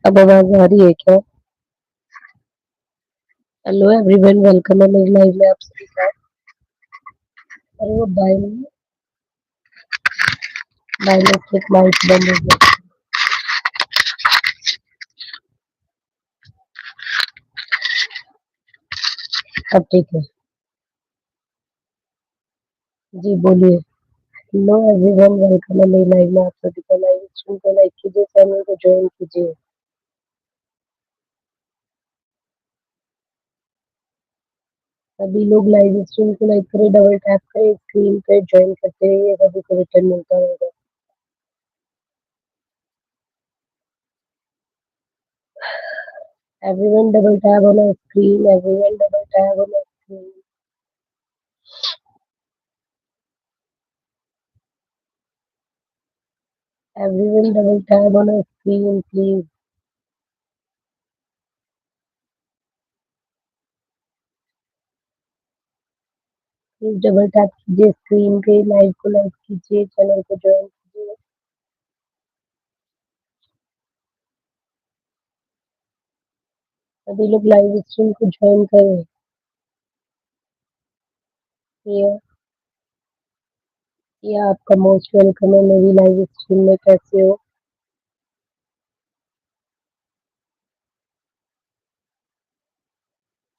अब आवाज आ रही है क्या? हेलो एवरीवन, वेलकम है मेरी लाइव में आप सभी का। अरे वो बायोमेट्रिक माइक बंद हो गया। अब ठीक है। जी बोलिए। हेलो एवरीवन, वेलकम है मेरी लाइव में आप सभी का। लाइव स्ट्रीम को लाइक कीजिए, चैनल को ज्वाइन कीजिए। सभी लोग लाइव स्ट्रीम को लाइक करें, डबल टैप करें, स्क्रीन पे ज्वाइन करते रहिए, सभी को रिटर्न मिलता रहेगा। Everyone double tap on screen, everyone double tap on screen. Everyone double tap on screen please. Please double tap कीजिए स्क्रीन पे, लाइव को लाइक कीजिए, चैनल को ज्वाइन कीजिए। सभी लोग लाइव स्ट्रीम को ज्वाइन करें। ये ये आपका मोस्ट वेलकम है मेरी लाइव स्ट्रीम में। कैसे हो?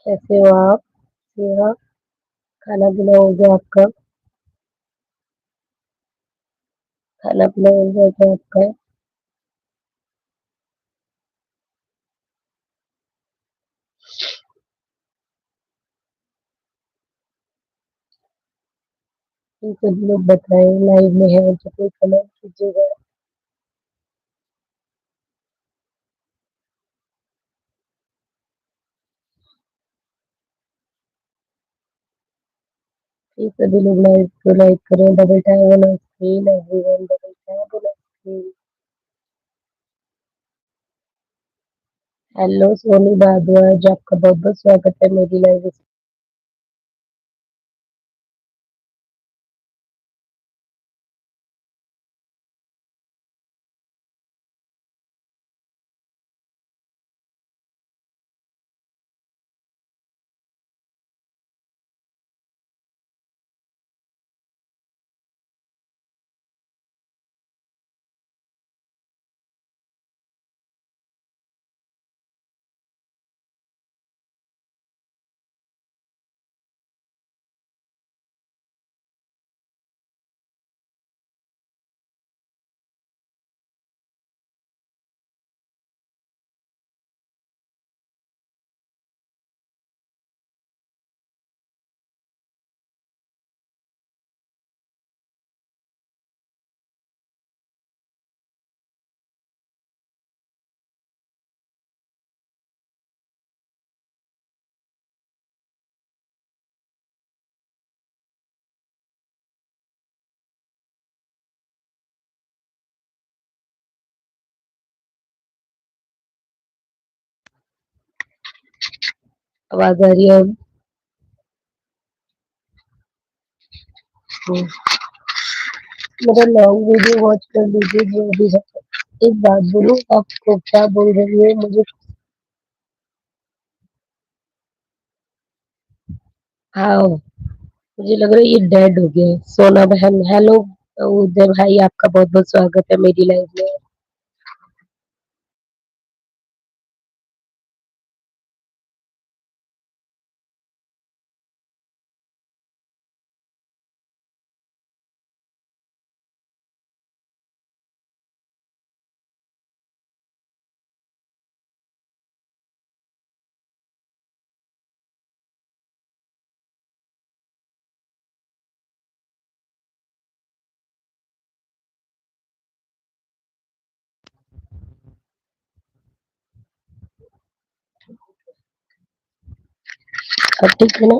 कैसे हो आप? यहाँ खाना पीना हो गया आपका? खाना पीना हो गया क्या आपका? ये सभी लोग बताएं, लाइव में है तो कोई कमेंट कीजिएगा। ये सभी लोग लाइव को लाइक करें, double tap on screen, everyone double tap on screen. Hello Soni Bhardwaj, आपका बहुत बहुत स्वागत है मेरी लाइव। आवाज आ रही है अब? हम्म, मेरा लॉन्ग वीडियो वॉच कर लीजिए जो भी है। एक बात बोलूं, आपको क्या बोल रही है मुझे? हाँ, मुझे लग रहा है ये डेड हो गए। सोना बहन हेलो। उदय भाई, आपका बहुत बहुत स्वागत है मेरी लाइफ में। अब ठीक है ना?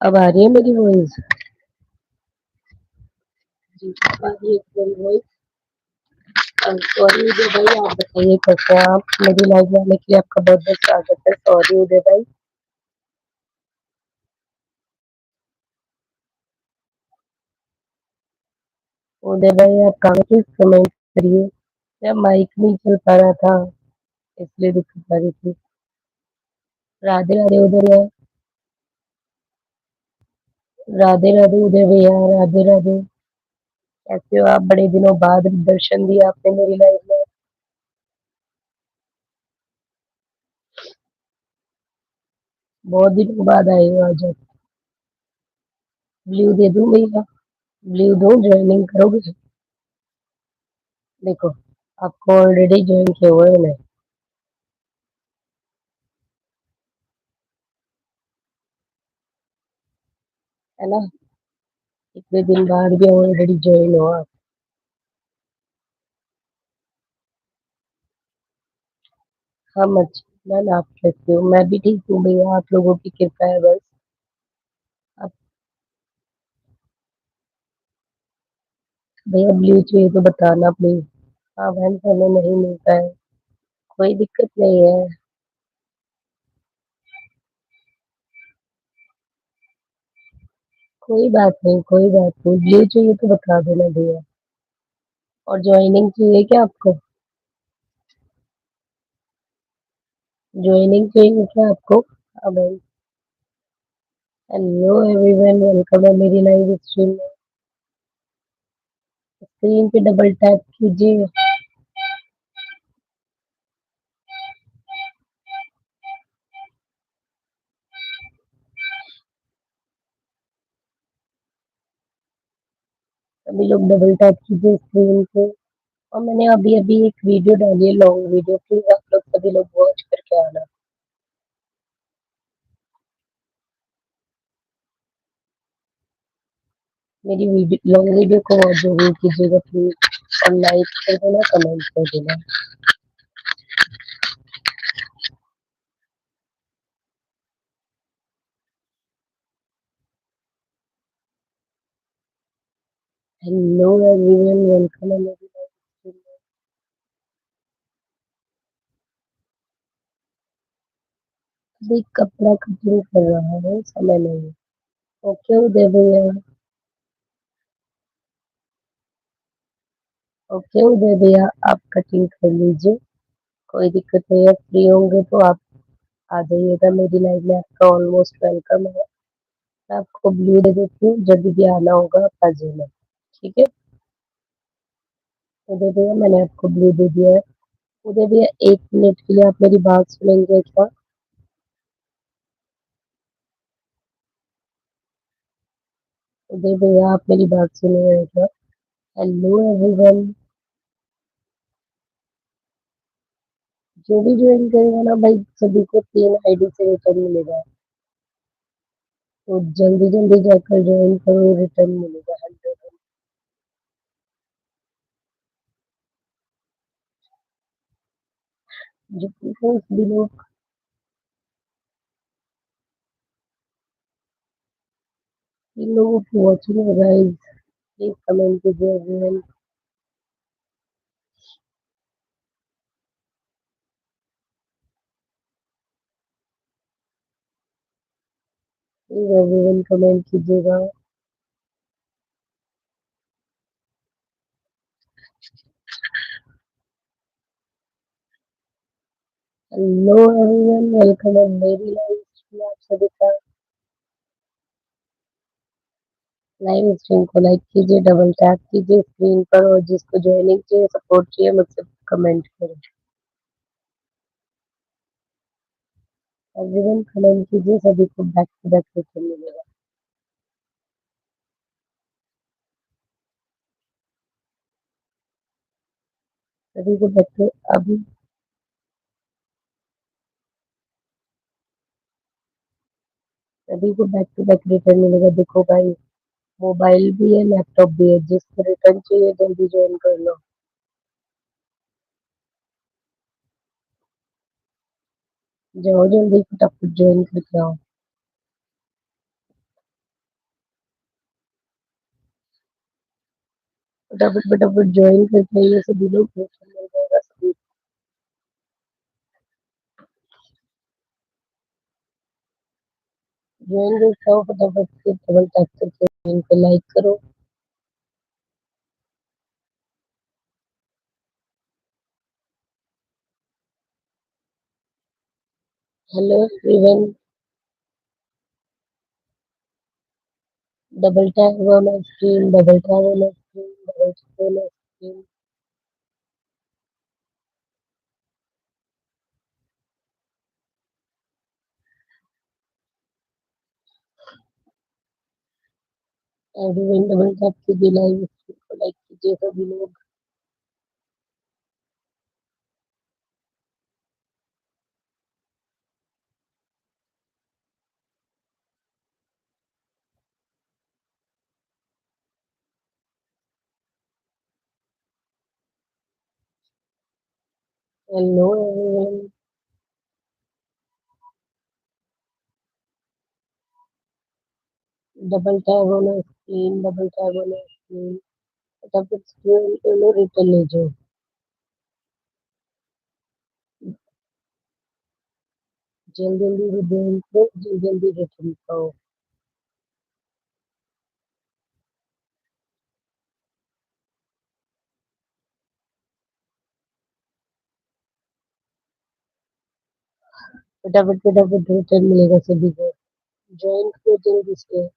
अब आ रही है मेरी वॉइस? जी, अब आ रही है मेरी वॉइस? सॉरी उदय भाई, आप बताइए कैसे हैं आप? मेरी लाइफ में आने के लिए आपका बहुत बहुत स्वागत है। सॉरी उदय भाई। उदय भाई, आप कहाँ किस कमेंट करिए। मेरा माइक नहीं चल पा रहा था, इसलिए दिक्कत आ रही थी। राधे राधे उदय भैया। राधे राधे उदय भैया। राधे राधे। कैसे हो आप? बड़े दिनों बाद दर्शन दिया आपने मेरी लाइफ में। बहुत दिनों बाद आए हो आज आप। ब्लू दे दूं भैया? ब्लू दूं? ज्वाइनिंग करोगे? देखो, आपको ऑलरेडी ज्वाइन किया हुआ है ना, है ना? इतने दिन बाद भी ऑलरेडी ज्वाइन हो आप। हम अच्छे, मैं आप कैसे हो? मैं भी ठीक हूँ भैया, आप लोगों की कृपा है बस। अब भैया ब्लू चाहिए तो बताना प्लीज। हाँ बहन, समय नहीं मिलता है। कोई दिक्कत नहीं है। कोई बात नहीं, कोई बात नहीं। ब्लू चाहिए तो बता देना भैया। और ज्वाइनिंग चाहिए क्या आपको? ज्वाइनिंग चाहिए क्या आपको? हाँ भाई। हेलो एवरीवन, वेलकम है मेरी लाइव स्ट्रीम में। स्क्रीन पे डबल टैप कीजिए। सभी लोग डबल टैप कीजिए स्क्रीन पे। और मैंने अभी अभी एक वीडियो डाली है, लॉन्ग वीडियो, प्लीज आप लोग सभी लोग वॉच करके आना। मेरी वीडियो, लॉन्ग वीडियो को वॉच जरूर कीजिएगा प्लीज। और लाइक कर देना, कमेंट कर देना। हेलो एवरीवन, वेलकम है मेरी लाइव स्ट्रीम में। अभी कपड़ा कटिंग कर रहा है, समय नहीं। ओके उदय भैया। ओके उदय भैया, आप कटिंग कर लीजिए। कोई दिक्कत नहीं है, फ्री होंगे तो आप आ जाइएगा मेरी लाइव में। आपका ऑलमोस्ट वेलकम है। मैं आपको ब्लू दे देती हूँ, जब भी आना होगा आप आ जाना। ठीक है उदय भैया, मैंने आपको ब्लू दे दिया है। उदय भैया 1 मिनट के लिए आप मेरी बात सुनेंगे क्या? उदय भैया आप मेरी बात सुनेंगे क्या? Hello everyone. जो भी ज्वाइन करेगा ना भाई, सभी को 3 आईडी से रिटर्न मिलेगा। तो जल्दी जल्दी जाकर ज्वाइन करो, रिटर्न मिलेगा 100। जो सभी लोग, इन लोगों की वॉचिंग है गाइस, प्लीज कमेंट कीजिए एवरीवन। प्लीज एवरीवन कमेंट कीजिएगा। हेलो एवरीवन, वेलकम है मेरी लाइव में आप सभी का। लाइव स्ट्रीम को लाइक कीजिए, डबल टैप कीजिए स्क्रीन पर, और जिसको ज्वाइनिंग चाहिए, सपोर्ट चाहिए, मुझसे कमेंट करें। एवरीवन कमेंट कीजिए, सभी को बैक टू बैक रिटर्न मिलेगा। सभी को बैक टू, अभी सभी को बैक टू बैक रिटर्न मिलेगा। देखो भाई, मोबाइल भी है, लैपटॉप भी है, जिसको रिटर्न चाहिए जल्दी ज्वाइन कर लो। जाओ जल्दी फटाफट ज्वाइन करके आओ। फटाफट फटाफट ज्वाइन करके आइए, सभी लोग रिटर्न मिल जाएगा सभी। ज्वाइन करके आओ फटाफट से, डबल टैप करके ज्वाइन पे लाइक करो। Hello everyone, double tap on my screen, double tap on my screen, double tap on my screen. Everyone double tap कीजिए लाइव स्ट्रीम को लाइक कीजिए सभी लोग. Hello everyone, double tap on my screen, double tap on my screen. फटाफट screen पे लो return ले जाओ. जल्दी जल्दी रिटर्न को जल्दी जल्दी रिटर्न पाओ. फटाफट फटाफट रिटर्न मिलेगा सभी को. ज्वाइन करो जल्दी से.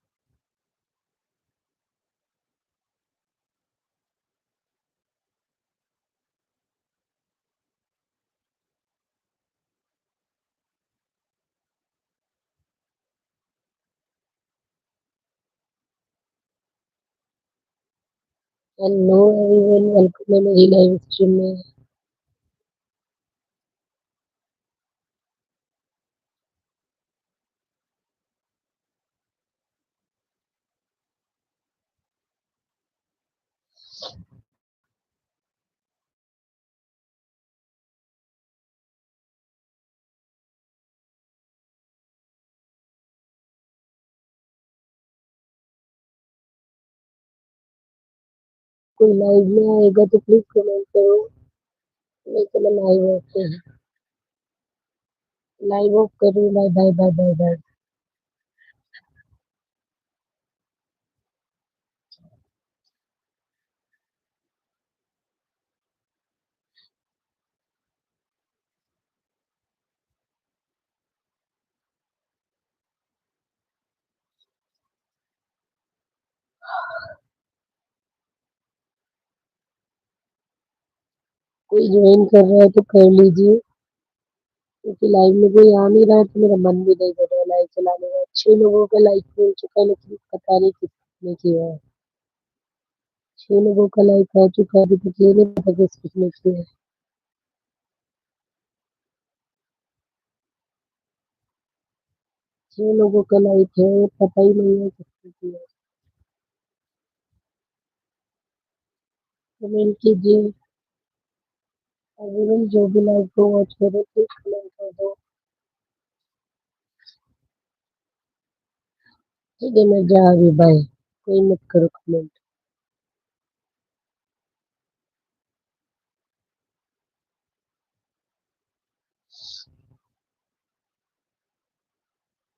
हेलो एवरीवन, वेलकम है मेरी लाइव स्ट्रीम में. कोई लाइव में आएगा तो प्लीज कमेंट करो, नहीं तो मैं लाइव ऑफ है. लाइव ऑफ करो. Bye bye bye bye bye. कोई ज्वाइन कर रहा है तो कर लीजिए, क्योंकि लाइव में कोई आ नहीं रहा है तो मेरा मन भी नहीं कर रहा है लाइव चलाने का. 6 लोगों का लाइक मिल चुका है लेकिन पता नहीं किसने किया है. 6 लोगों का लाइक आ चुका है, अभी तक ये नहीं पता किसने किया है. 6 लोगों का लाइक है, पता ही नहीं है किसने किया है. कमेंट कीजिए. एवरीवन जो भी लाइव को वॉच करे प्लीज कमेंट कर दो. ठीक है, मैं जा रही. बाय. कोई मत करो कमेंट.